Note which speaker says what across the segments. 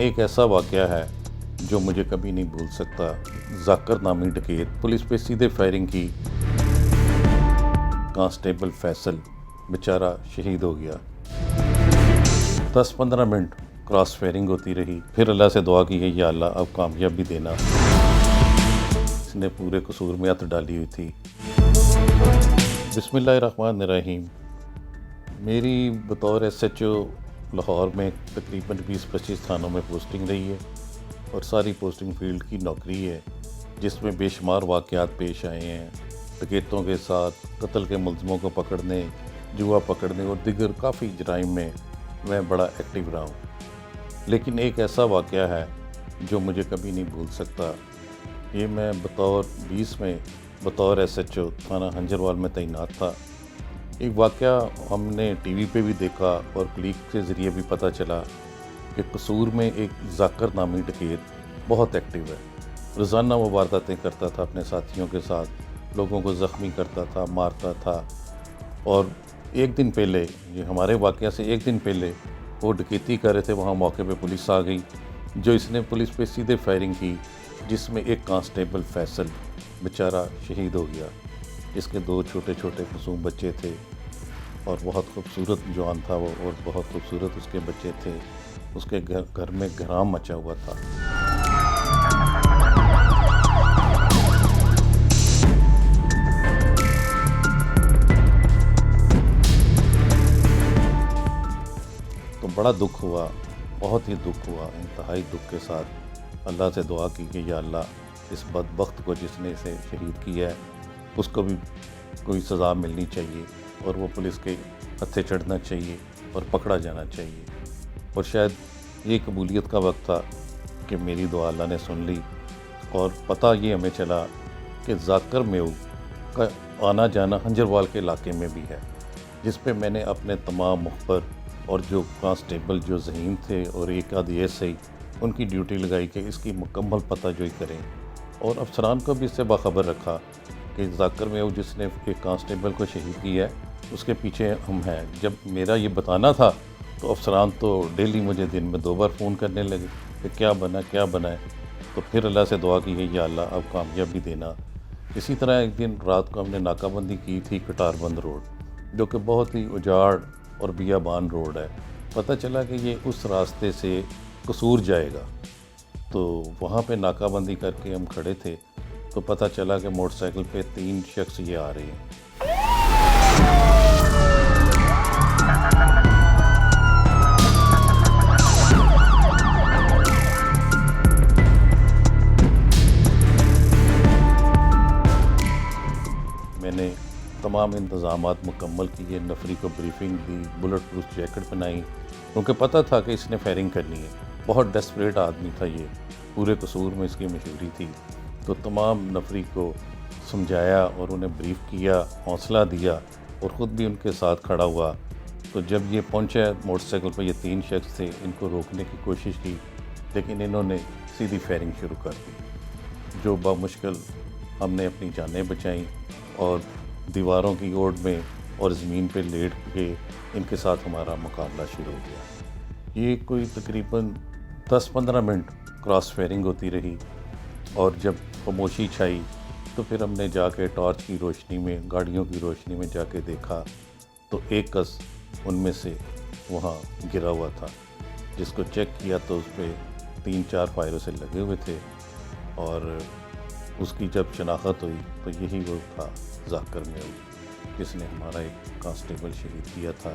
Speaker 1: ایک ایسا واقعہ ہے جو مجھے کبھی نہیں بھول سکتا۔ ذاکر نامی ڈکیت پولیس پہ سیدھے فائرنگ کی، کانسٹیبل فیصل بیچارہ شہید ہو گیا۔ 10-15 منٹ کراس فائرنگ ہوتی رہی، پھر اللہ سے دعا کی گئی یا اللہ اب کامیابی دینا۔ اس نے پورے قصور میں ہاتھ ڈالی ہوئی تھی۔ بسم اللہ الرحمن الرحیم۔ میری بطور ایس ایچ او لاہور میں تقریباً 20-25 تھانوں میں پوسٹنگ رہی ہے، اور ساری پوسٹنگ فیلڈ کی نوکری ہے، جس میں بے شمار واقعات پیش آئے ہیں۔ ڈکیتوں کے ساتھ قتل کے ملزموں کو پکڑنے، جوا پکڑنے اور دیگر کافی جرائم میں بڑا ایکٹیو رہا ہوں۔ لیکن ایک ایسا واقعہ ہے جو مجھے کبھی نہیں بھول سکتا۔ یہ میں بطور ایس ایچ او تھانہ ہنجروال میں تعینات تھا۔ ایک واقعہ ہم نے ٹی وی پہ بھی دیکھا اور کلیگ کے ذریعے بھی پتہ چلا کہ قصور میں ایک ذاکر نامی ڈکیت بہت ایکٹیو ہے۔ روزانہ وہ وارداتیں کرتا تھا اپنے ساتھیوں کے ساتھ، لوگوں کو زخمی کرتا تھا، مارتا تھا۔ اور ایک دن پہلے، یہ ہمارے واقعہ سے ایک دن پہلے وہ ڈکیتی کر رہے تھے، وہاں موقع پہ پولیس آ گئی، جو اس نے پولیس پہ سیدھے فائرنگ کی، جس میں ایک کانسٹیبل فیصل بیچارہ شہید ہو گیا۔ اس کے 2 چھوٹے چھوٹے معصوم بچے تھے، اور بہت خوبصورت جوان تھا وہ، اور بہت خوبصورت اس کے بچے تھے۔ اس کے گھر میں گھرام مچا ہوا تھا۔ تو بڑا دکھ ہوا، بہت ہی دکھ ہوا، انتہائی دکھ کے ساتھ اللہ سے دعا کی کہ یا اللہ اس بدبخت کو جس نے اسے شہید کیا ہے اس کو بھی کوئی سزا ملنی چاہیے، اور وہ پولیس کے ہتھے چڑھنا چاہیے اور پکڑا جانا چاہیے۔ اور شاید یہ قبولیت کا وقت تھا کہ میری دعا اللہ نے سن لی، اور پتہ یہ ہمیں چلا کہ ذاکر میو کا آنا جانا ہنجروال کے علاقے میں بھی ہے، جس پہ میں نے اپنے تمام مخبر اور جو کانسٹیبل جو ذہین تھے اور ایک آدھی ایسے ہی ان کی ڈیوٹی لگائی کہ اس کی مکمل پتہ جوئی کریں، اور افسران کو بھی اس سے باخبر رکھا کہ ذاکر میو جس نے ایک کانسٹیبل کو شہید کیا ہے اس کے پیچھے ہم ہیں۔ جب میرا یہ بتانا تھا تو افسران تو ڈیلی مجھے دن میں 2 بار فون کرنے لگے کہ کیا بنا ہے۔ تو پھر اللہ سے دعا کی گئی یا اللہ اب کامیابی دینا۔ اسی طرح ایک دن رات کو ہم نے ناکہ بندی کی تھی کٹار بند روڈ، جو کہ بہت ہی اجاڑ اور بیابان روڈ ہے۔ پتہ چلا کہ یہ اس راستے سے قصور جائے گا، تو وہاں پہ ناکہ بندی کر کے ہم کھڑے تھے، تو پتہ چلا کہ موٹر سائیکل پہ 3 شخص یہ آ رہے ہیں۔ میں نے تمام انتظامات مکمل کیے، نفری کو بریفنگ دی، بلٹ پروف جیکٹ پہنائی، کیونکہ پتہ تھا کہ اس نے فائرنگ کرنی ہے۔ بہت ڈیسپریٹ آدمی تھا یہ، پورے قصور میں اس کی مشہوری تھی۔ تو تمام نفری کو سمجھایا اور انہیں بریف کیا، حوصلہ دیا، اور خود بھی ان کے ساتھ کھڑا ہوا۔ تو جب یہ پہنچا موٹر سائیکل پر، یہ 3 شخص تھے، ان کو روکنے کی کوشش کی، لیکن انہوں نے سیدھی فائرنگ شروع کر دی، جو بمشکل ہم نے اپنی جانیں بچائیں، اور دیواروں کی اوٹ میں اور زمین پہ لیٹ کے ان کے ساتھ ہمارا مقابلہ شروع ہو گیا۔ یہ کوئی تقریباً 10-15 منٹ کراس فائرنگ ہوتی رہی، اور جب خاموشی چھائی تو پھر ہم نے جا کے ٹارچ کی روشنی میں، گاڑیوں کی روشنی میں جا کے دیکھا تو ایک کس ان میں سے وہاں گرا ہوا تھا، جس کو چیک کیا تو اس پہ 3-4 فائروں سے لگے ہوئے تھے، اور اس کی جب شناخت ہوئی تو یہی وہ تھا ذاکر میو، جس نے ہمارا ایک کانسٹیبل شہید کیا تھا،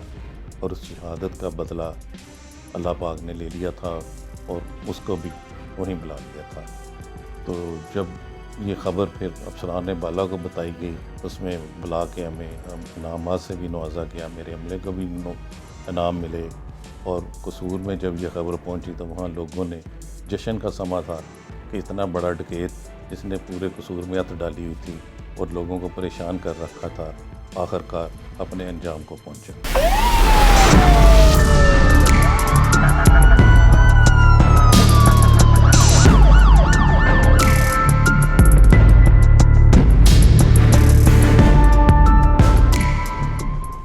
Speaker 1: اور اس شہادت کا بدلہ اللہ پاک نے لے لیا تھا، اور اس کو بھی وہیں بلا لیا تھا۔ تو جب یہ خبر پھر افسران بالا کو بتائی گئی، اس میں بلا کے ہمیں انعامات سے بھی نوازا گیا، میرے عملے کو بھی انعام ملے، اور قصور میں جب یہ خبر پہنچی تو وہاں لوگوں نے جشن کا سما تھا کہ اتنا بڑا ڈکیت جس نے پورے قصور میں ہاتھ ڈالی ہوئی تھی اور لوگوں کو پریشان کر رکھا تھا، آخرکار اپنے انجام کو پہنچا۔